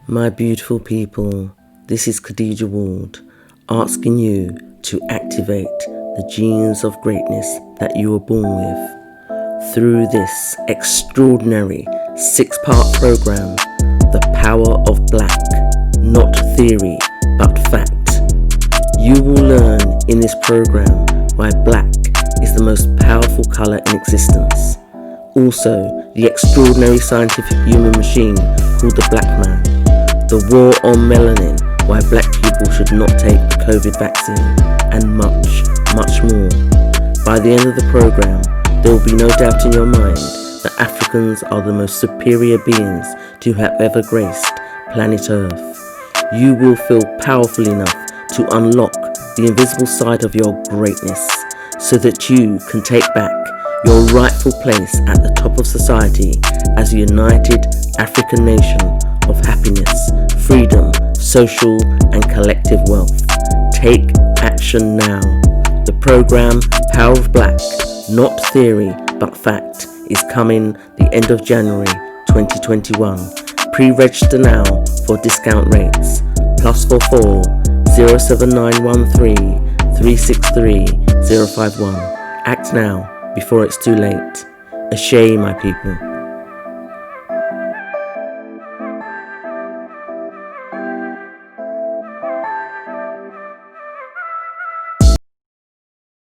My beautiful people, this is Khadija Ward, asking you to activate the genes of greatness that you were born with through this extraordinary 6-part program, The Power of Black, not theory but fact. You will learn in this program why black is the most powerful color in existence. Also, the extraordinary scientific human machine called the black man. The war on melanin, why black people should not take the COVID vaccine, and much, much more. By the end of the program, there will be no doubt in your mind that Africans are the most superior beings to have ever graced planet Earth. You will feel powerful enough to unlock the invisible side of your greatness so that you can take back your rightful place at the top of society as a united African nation of happiness, freedom, social and collective wealth. Take action now. The program Power of Black, not theory but fact, is coming the end of January 2021. Pre-register now for discount rates. +44 07913 363 051. Act now before it's too late. Ashay, my people.